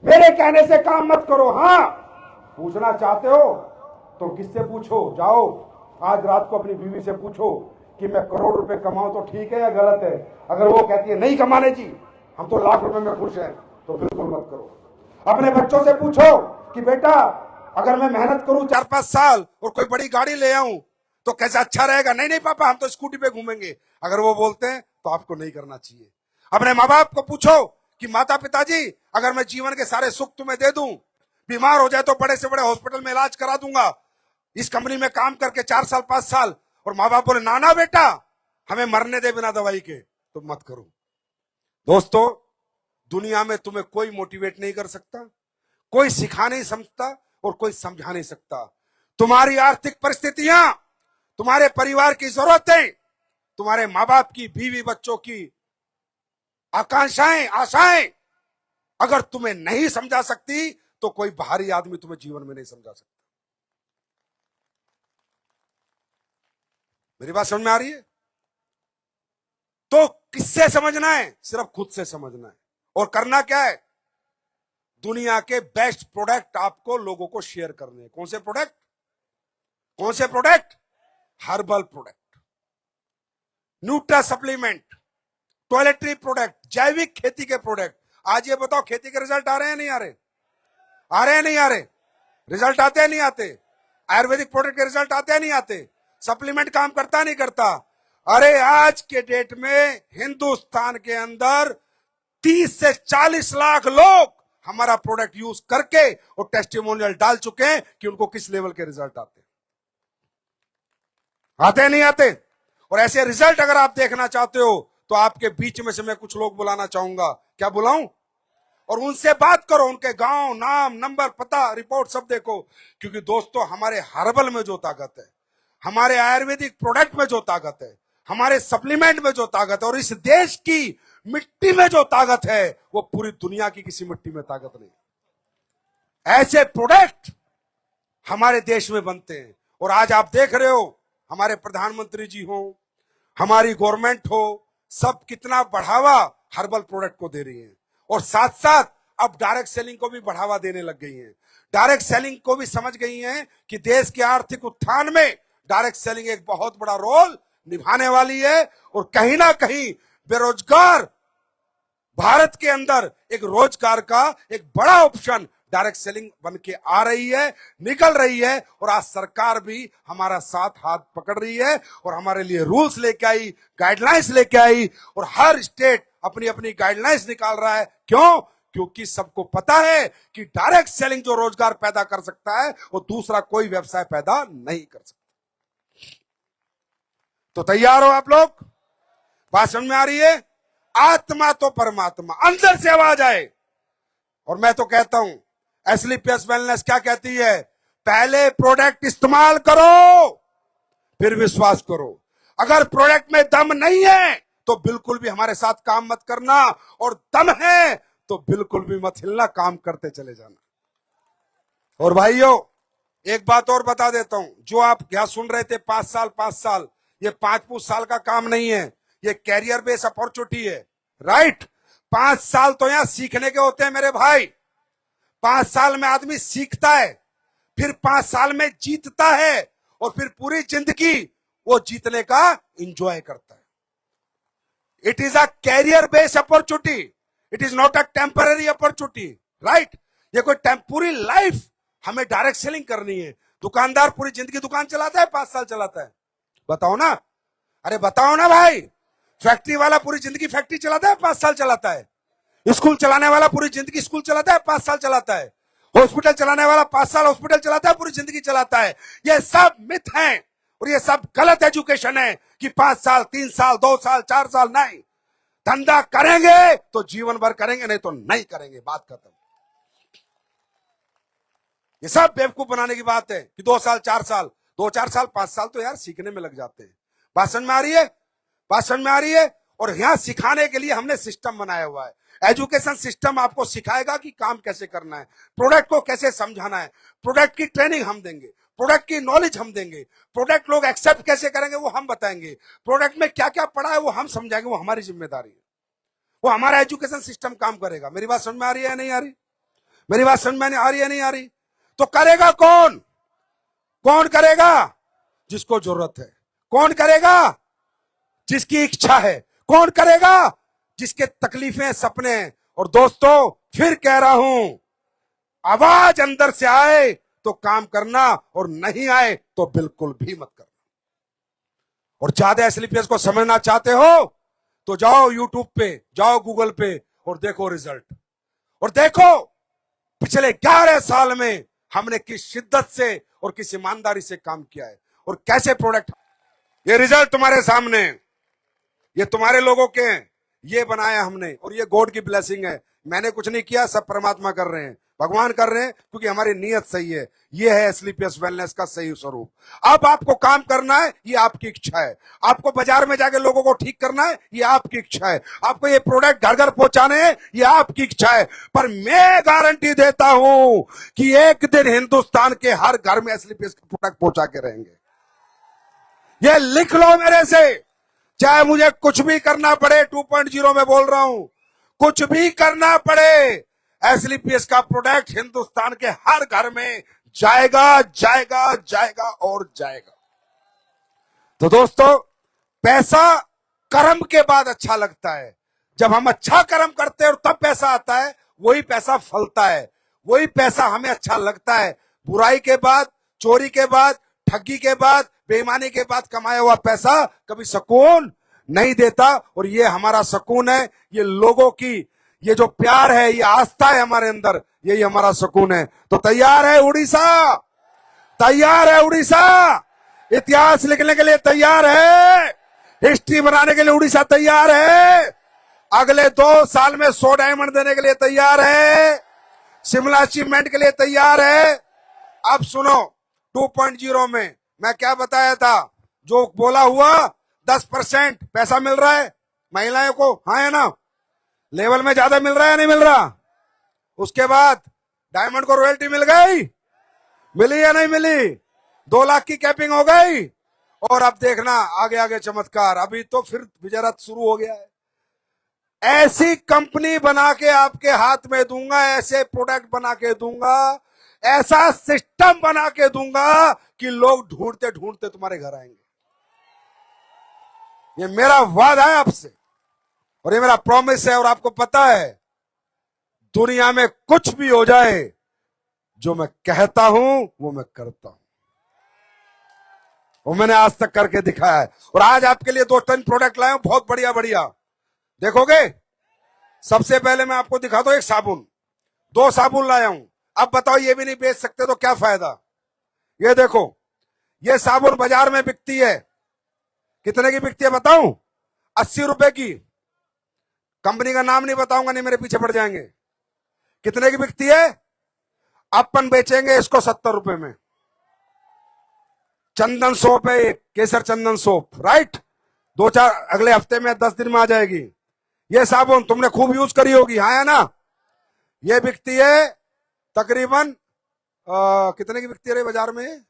मेरे कहने से काम मत करो। हां, पूछना चाहते हो तो किससे पूछो, जाओ आज रात को अपनी बीवी से पूछो कि मैं करोड़ रुपए कमाऊं तो ठीक है या गलत है। अगर वो कहती है नहीं कमाने जी, हम तो लाख रुपए में खुश हैं, तो बिल्कुल मत करो। अपने बच्चों से पूछो कि बेटा अगर मैं मेहनत करूं 4-5 साल और कोई बड़ी गाड़ी ले आऊं तो कैसा अच्छा रहेगा। नहीं पापा, हम तो स्कूटी पे घूमेंगे। अगर वो बोलते हैं तो आपको नहीं करना चाहिए। अपने माँ बाप को पूछो कि माता पिताजी अगर मैं जीवन के सारे सुख तुम्हें दे दूं, बीमार हो जाए तो बड़े से बड़े हॉस्पिटल में इलाज करा दूंगा, इस कंपनी में काम करके 4 साल 5 साल, और माँ बाप बोले ना बेटा हमें मरने दे बिना दवाई के, तो मत करो। दोस्तों, दुनिया में तुम्हें कोई मोटिवेट नहीं कर सकता, कोई सिखा नहीं समझता, और कोई समझा नहीं सकता। तुम्हारी आर्थिक परिस्थितियां, तुम्हारे परिवार की जरूरतें, तुम्हारे माँ बाप की, बीवी बच्चों की आकांक्षाएं, आशाएं अगर तुम्हें नहीं समझा सकती तो कोई बाहरी आदमी तुम्हें जीवन में नहीं समझा सकता। मेरी बात समझ में आ रही है? तो किससे समझना है? सिर्फ खुद से समझना है। और करना क्या है? दुनिया के बेस्ट प्रोडक्ट आपको लोगों को शेयर करने हैं। कौन से प्रोडक्ट? कौन से product? Herbal product, Nutra supplement, toiletry product, जैविक खेती के प्रोडक्ट। आज ये बताओ, खेती के रिजल्ट आ रहे हैं नहीं आ रहे? आ रहे हैं नहीं आ रहे? रिजल्ट आते हैं नहीं आते? आयुर्वेदिक प्रोडक्ट के रिजल्ट आते हैं नहीं आते? सप्लीमेंट काम करता नहीं करता? अरे आज के डेट में हिंदुस्तान के अंदर 30 से 40 लाख लोग हमारा प्रोडक्ट यूज करके और टेस्टिमोनियल डाल चुके हैं कि उनको किस लेवल के रिजल्ट आते नहीं आते? और ऐसे रिजल्ट अगर आप देखना चाहते हो तो आपके बीच में से मैं कुछ लोग बुलाना चाहूंगा। क्या बुलाऊं? और उनसे बात करो, उनके गांव, नाम, नंबर, पता, रिपोर्ट सब देखो। क्योंकि दोस्तों, हमारे हर्बल में जो ताकत है, हमारे आयुर्वेदिक प्रोडक्ट में जो ताकत है, हमारे सप्लीमेंट में जो ताकत है, और इस देश की मिट्टी में जो ताकत है, वो पूरी दुनिया की किसी मिट्टी में ताकत नहीं। ऐसे प्रोडक्ट हमारे देश में बनते हैं। और आज आप देख रहे हो, हमारे प्रधानमंत्री जी हो, हमारी गवर्नमेंट हो, सब कितना बढ़ावा हर्बल प्रोडक्ट को दे रही है। और साथ साथ अब डायरेक्ट सेलिंग को भी बढ़ावा देने लग गई है। डायरेक्ट सेलिंग को भी समझ गई है कि देश के आर्थिक उत्थान में डायरेक्ट सेलिंग एक बहुत बड़ा रोल निभाने वाली है। और कहीं ना कहीं बेरोजगार भारत के अंदर एक रोजगार का एक बड़ा ऑप्शन डायरेक्ट सेलिंग बन के आ रही है, निकल रही है। और आज सरकार भी हमारा साथ हाथ पकड़ रही है और हमारे लिए रूल्स लेके आई, गाइडलाइंस लेके आई, और हर स्टेट अपनी अपनी गाइडलाइंस निकाल रहा है। क्यों? क्योंकि सबको पता है कि डायरेक्ट सेलिंग जो रोजगार पैदा कर सकता है वो दूसरा कोई व्यवसाय पैदा नहीं कर सकता। तो तैयार हो आप लोग? बात समझ में आ रही है? आत्मा तो परमात्मा, अंदर से आवाज आए। और मैं तो कहता हूं, एसलीपीएस वेलनेस क्या कहती है? पहले प्रोडक्ट इस्तेमाल करो, फिर विश्वास करो। अगर प्रोडक्ट में दम नहीं है तो बिल्कुल भी हमारे साथ काम मत करना, और दम है तो बिल्कुल भी मत हिलना, काम करते चले जाना। और भाइयों, एक बात और बता देता हूं, जो आप क्या सुन रहे थे 5 साल, ये 5 साल का काम नहीं है, ये कैरियर बेस अपॉर्चुनिटी है। राइट? 5 साल तो यहां सीखने के होते हैं मेरे भाई। 5 साल में आदमी सीखता है, फिर 5 साल में जीतता है, और फिर पूरी जिंदगी वो जीतने का एंजॉय करता है। It is a career based opportunity, it is not a temporary opportunity. Right? ये कोई पूरी लाइफ हमें डायरेक्ट सेलिंग करनी है। दुकानदार पूरी जिंदगी दुकान चलाता है, 5 साल चलाता है? बताओ ना, अरे बताओ ना भाई। फैक्ट्री वाला पूरी जिंदगी फैक्ट्री चलाता है, 5 साल चलाता है? स्कूल चलाने वाला पूरी जिंदगी स्कूल चलाता है, 5 साल चलाता है? हॉस्पिटल चलाने वाला 5 साल हॉस्पिटल चलाता है, पूरी जिंदगी चलाता है? ये सब मिथ हैं और ये सब गलत एजुकेशन है कि 5 साल, 3 साल, 2 साल, 4 साल। नहीं, धंधा करेंगे तो जीवन भर करेंगे, नहीं तो नहीं करेंगे। बात खत्म। ये सब बेवकूफ बनाने की बात है कि 2 साल, 4 साल, 2-4 साल, 5 साल तो यार सीखने में लग जाते हैं। बात समझ में आ रही है? बात समझ में आ रही है? और यहां सिखाने के लिए हमने सिस्टम बनाया हुआ है। एजुकेशन सिस्टम आपको सिखाएगा कि काम कैसे करना है, प्रोडक्ट को कैसे समझाना है, प्रोडक्ट की ट्रेनिंग हम देंगे, प्रोडक्ट की नॉलेज हम देंगे, प्रोडक्ट लोग एक्सेप्ट कैसे करेंगे वो हम बताएंगे, प्रोडक्ट में क्या क्या पड़ा है वो हम समझाएंगे। वो हमारी जिम्मेदारी है, वो हमारा एजुकेशन सिस्टम काम करेगा। मेरी बात समझ में आ रही है नहीं आ रही? मेरी बात समझ में आ रही है नहीं आ रही? तो करेगा कौन? कौन करेगा? जिसको जरूरत है। कौन करेगा? जिसकी इच्छा है। कौन करेगा? जिसके तकलीफें, सपने। और दोस्तों, फिर कह रहा हूं, आवाज अंदर से आए तो काम करना, और नहीं आए तो बिल्कुल भी मत करना। और ज्यादा एसलीपीएस को समझना चाहते हो तो जाओ यूट्यूब पे, जाओ गूगल पे और देखो रिजल्ट। और देखो पिछले 11 साल में हमने किस शिद्दत से और किस ईमानदारी से काम किया है और कैसे प्रोडक्ट। ये रिजल्ट तुम्हारे सामने, ये तुम्हारे लोगों के हैं, ये बनाया हमने, और ये गॉड की ब्लेसिंग है। मैंने कुछ नहीं किया, सब परमात्मा कर रहे हैं, भगवान कर रहे हैं, क्योंकि हमारी नीयत सही है। ये है एसलीपीएस वेलनेस का सही स्वरूप। अब आपको काम करना है, ये आपकी इच्छा है। आपको बाजार में जाके लोगों को ठीक करना है, ये आपकी इच्छा है। आपको ये प्रोडक्ट घर घर पहुंचाने हैं, ये आपकी इच्छा है। पर मैं गारंटी देता हूं कि एक दिन हिंदुस्तान के हर घर में एसलीपीएस के प्रोडक्ट पहुंचा के रहेंगे। ये लिख लो मेरे से, चाहे मुझे कुछ भी करना पड़े। 2.0 में बोल रहा हूं, कुछ भी करना पड़े, एसलीपीएस का प्रोडक्ट हिंदुस्तान के हर घर में जाएगा, जाएगा, जाएगा और जाएगा। तो दोस्तों, पैसा कर्म के बाद अच्छा लगता है। जब हम अच्छा कर्म करते हैं और तब पैसा आता है, वही पैसा फलता है, वही पैसा हमें अच्छा लगता है। बुराई के बाद, चोरी के बाद, ठगी के बाद, बेईमानी के बाद कमाया हुआ पैसा कभी सुकून नहीं देता। और ये हमारा सुकून है, ये लोगों की ये जो प्यार है, ये आस्था है हमारे अंदर, यही हमारा सुकून है। तो तैयार है उड़ीसा? तैयार है उड़ीसा? इतिहास लिखने के लिए तैयार है? हिस्ट्री बनाने के लिए उड़ीसा तैयार है? अगले 2 साल में 100 डायमंड देने के लिए तैयार है? शिमला अचीवमेंट के लिए तैयार है? अब सुनो, 2.0 में मैं क्या बताया था? जो बोला हुआ 10% पैसा मिल रहा है महिलाओं को, हाँ है ना? लेवल में ज्यादा मिल रहा है नहीं मिल रहा? उसके बाद डायमंड को रॉयल्टी मिल गई, मिली या नहीं मिली? 2 लाख की कैपिंग हो गई। और अब देखना आगे आगे चमत्कार, अभी तो फिर विजय रथ शुरू हो गया है। ऐसी कंपनी बना के आपके हाथ में दूंगा, ऐसे प्रोडक्ट बना के दूंगा, ऐसा सिस्टम बना के दूंगा कि लोग ढूंढते ढूंढते तुम्हारे घर आएंगे। ये मेरा वादा है आपसे। और ये मेरा प्रॉमिस है। और आपको पता है, दुनिया में कुछ भी हो जाए, जो मैं कहता हूं वो मैं करता हूं। वो मैंने आज तक करके दिखाया है। और आज आपके लिए 2-3 प्रोडक्ट लाया हूं, बहुत बढ़िया बढ़िया। देखोगे? सबसे पहले मैं आपको दिखा दूं एक साबुन। 2 साबुन लाया हूं। अब बताओ, ये भी नहीं बेच सकते तो क्या फायदा? ये देखो, ये साबुन बाजार में बिकती है, कितने की बिकती है बताऊं? 80 रुपए की। कंपनी का नाम नहीं बताऊंगा, नहीं मेरे पीछे पड़ जाएंगे। कितने की बिकती है? अपन बेचेंगे इसको 70 रुपए में। चंदन सोप है एक, केसर चंदन सोप, राइट? 2-4 अगले हफ्ते में 10 दिन में आ जाएगी। ये साबुन तुमने खूब यूज करी होगी, हाँ या ना? ये बिकती है तकरीबन कितने की बिकती है रे बाजार में?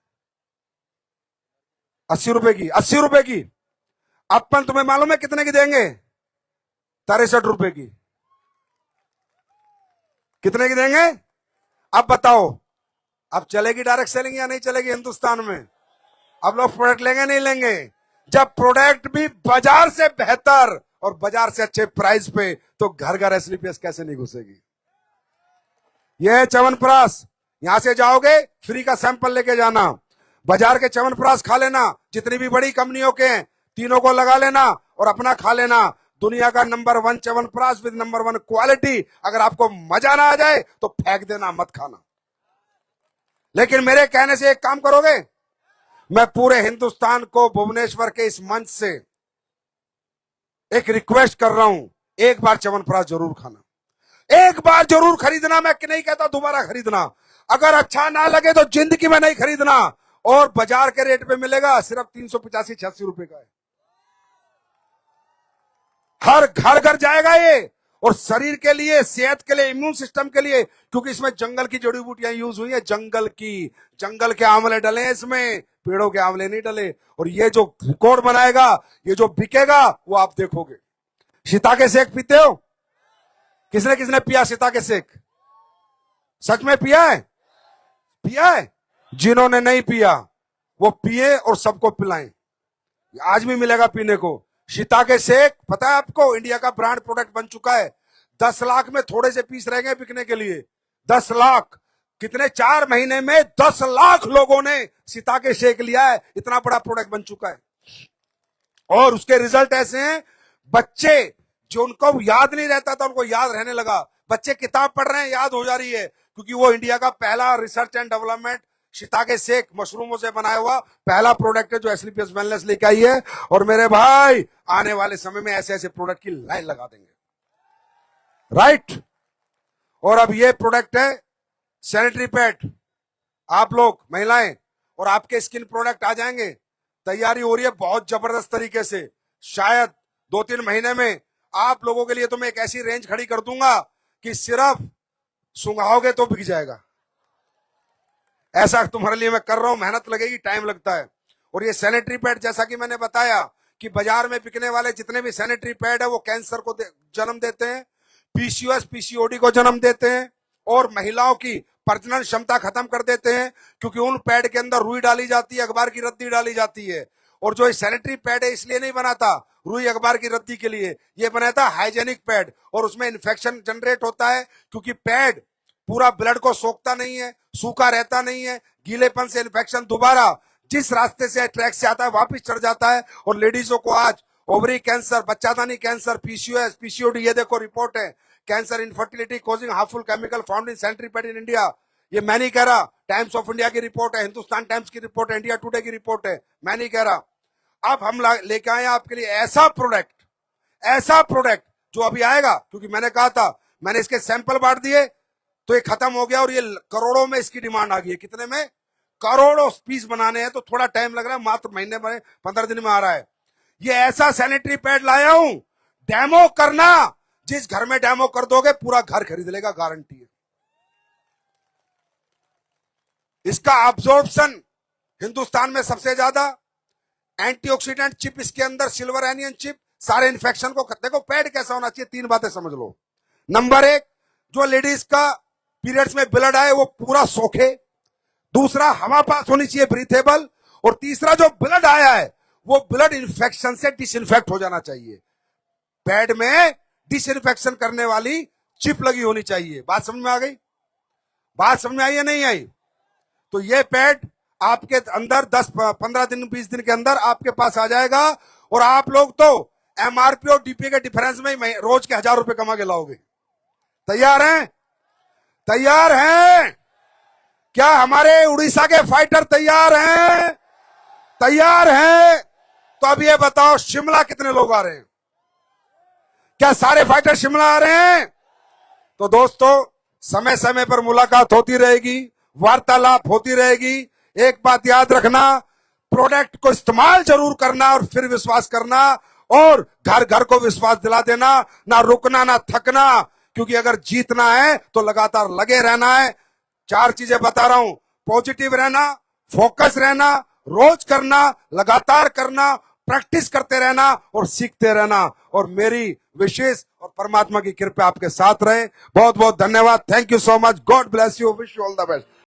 80 रुपए की। 80 रुपए की। अपन तुम्हें मालूम है कितने की देंगे? 63 रुपए की। कितने की देंगे? अब बताओ, अब चलेगी डायरेक्ट सेलिंग या नहीं चलेगी हिंदुस्तान में? अब लोग प्रोडक्ट लेंगे नहीं लेंगे? जब प्रोडक्ट भी बाजार से बेहतर और बाजार से अच्छे प्राइस पे, तो घर घर एसलीपीएस कैसे नहीं घुसेगी? यह है च्यवनप्राश। यहां से जाओगे, फ्री का सैंपल लेके जाना। बाजार के च्यवनप्राश खा लेना, जितनी भी बड़ी कंपनियों के हैं, तीनों को लगा लेना और अपना खा लेना। दुनिया का number 1 chyawanprash with number 1 quality. अगर आपको मजा ना आ जाए तो फेंक देना, मत खाना। लेकिन मेरे कहने से एक काम करोगे? मैं पूरे हिंदुस्तान को भुवनेश्वर के इस मंच से एक रिक्वेस्ट कर रहा हूं, एक बार च्यवनप्राश जरूर खाना, एक बार जरूर खरीदना। मैं नहीं कहता दोबारा खरीदना। अगर अच्छा ना लगे तो जिंदगी में नहीं खरीदना। और बाजार के रेट पे मिलेगा, सिर्फ 385-86 रुपए का है। हर घर घर जाएगा ये। और शरीर के लिए, सेहत के लिए, इम्यून सिस्टम के लिए, क्योंकि इसमें जंगल की जड़ी बूटियां यूज हुई है। जंगल के आंवले डले हैं इसमें, पेड़ों के आंवले नहीं डले। और ये जो रिकॉर्ड बनाएगा, ये जो बिकेगा, वो आप देखोगे। सीता शेक पीते हो? किसने किसने पिया सीता शेक? सच में पिया है? पिया है? जिन्होंने नहीं पिया वो पिए और सबको पिलाएं। आज भी मिलेगा पीने को। सीता शेक पता है आपको, इंडिया का ब्रांड प्रोडक्ट बन चुका है। 10 लाख में थोड़े से पीस रह गए बिकने के लिए। 10 लाख। कितने 4 महीने में 10 लाख लोगों ने सीता शेक लिया है। इतना बड़ा प्रोडक्ट बन चुका है। और उसके रिजल्ट ऐसे हैं, बच्चे जो उनको याद नहीं रहता था, उनको याद रहने लगा। बच्चे किताब पढ़ रहे हैं, याद हो जा रही है। क्योंकि वो इंडिया का पहला research and development shiitake मशरूमों से बनाया हुआ पहला प्रोडक्ट है जो एसलीपीएस वेलनेस लेके आई है। और मेरे भाई, आने वाले समय में ऐसे ऐसे प्रोडक्ट की लाइन लगा देंगे, राइट? और अब ये प्रोडक्ट है सैनिटरी पैड। आप लोग महिलाएं और आपके स्किन प्रोडक्ट आ जाएंगे। तैयारी हो रही है बहुत जबरदस्त तरीके से। शायद 2-3 महीने में आप लोगों के लिए तो मैं एक ऐसी रेंज खड़ी कर दूंगा कि सिर्फ सुंघाओगे तो बिक जाएगा। ऐसा तुम्हारे लिए मैं कर रहा हूं। मेहनत लगेगी, टाइम लगता है। और ये सैनिटरी पैड, जैसा कि मैंने बताया कि बाजार में बिकने वाले जितने भी सैनिटरी पैड है वो कैंसर को जन्म देते हैं, पीसीओएस पीसीओडी को जन्म देते हैं और महिलाओं की प्रजनन क्षमता खत्म कर देते हैं। क्योंकि उन पैड के अंदर रुई डाली जाती है, अखबार की रद्दी डाली जाती है। और जो सैनिटरी पैड है इसलिए नहीं बनाता रुई अखबार की रद्दी के लिए, ये बनाता हाइजेनिक पैड। और उसमें इन्फेक्शन जनरेट होता है क्योंकि पैड पूरा ब्लड को सोखता नहीं है, सूखा रहता नहीं है। गीलेपन से इन्फेक्शन दोबारा जिस रास्ते से ट्रैक से आता है वापस चढ़ जाता है। और लेडीजों को आज ओवरी कैंसर, बच्चादानी कैंसर, पीसीओएस पीसीओडी, ये देखो रिपोर्ट है। Cancer infertility causing harmful chemical found in sanitary pad in India. ये मैं नहीं कह रहा, टाइम्स ऑफ इंडिया की रिपोर्ट है, हिंदुस्तान टाइम्स की रिपोर्ट है, इंडिया टुडे की रिपोर्ट है, मैं नहीं कह रहा। अब हम लेके आए आपके लिए ऐसा प्रोडक्ट जो अभी आएगा। क्योंकि मैंने कहा था, मैंने इसके सैंपल बांट दिए तो ये खत्म हो गया और ये करोड़ों में इसकी डिमांड आ गई है। कितने में? करोड़ों पीस बनाने हैं, तो थोड़ा टाइम लग रहा है। मात्र महीने में 15 दिन में आ रहा है। ये ऐसा सैनिटरी पैड लाया हूं, डेमो करना। जिस घर में डेमो कर दोगे पूरा घर खरीद लेगा, गारंटी है। इसका अब्जॉर्प्शन हिंदुस्तान में सबसे ज्यादा। एंटीऑक्सीडेंट चिप इसके अंदर, सिल्वर एनियन चिप, सारे इन्फेक्शन को। देखो पैड कैसा होना चाहिए, 3 बातें समझ लो। नंबर 1, जो लेडीज का पीरियड्स में ब्लड आए वो पूरा सोखे। दूसरा, हवा पास होनी चाहिए, ब्रीथेबल। और तीसरा, जो ब्लड आया है वो ब्लड इन्फेक्शन से डिसइंफेक्ट हो जाना चाहिए। पैड में डिसइंफेक्शन करने वाली चिप लगी होनी चाहिए। बात समझ में आ गई? बात समझ में आई या नहीं आई? तो ये पैड आपके अंदर 10-15 दिन 20 दिन के अंदर आपके पास आ जाएगा और आप लोग तो एमआरपी और डीपी के डिफरेंस में रोज के 1000 रुपए कमा के लाओगे। तैयार हैं? तैयार हैं? क्या हमारे उड़ीसा के फाइटर तैयार हैं? तैयार हैं? तो अब ये बताओ शिमला कितने लोग आ रहे हैं? क्या सारे फाइटर शिमला आ रहे हैं? तो दोस्तों समय समय पर मुलाकात होती रहेगी, वार्तालाप होती रहेगी। एक बात याद रखना, प्रोडक्ट को इस्तेमाल जरूर करना और फिर विश्वास करना और घर घर को विश्वास दिला देना, ना रुकना ना थकना, क्योंकि अगर जीतना है तो लगातार लगे रहना है। 4 चीजें बता रहा हूं, पॉजिटिव रहना, फोकस रहना, रोज करना, लगातार करना, प्रैक्टिस करते रहना और सीखते रहना। और मेरी विशेष और परमात्मा की कृपा आपके साथ रहे। बहुत बहुत धन्यवाद। Thank you so much. God bless you. Wish you all the best.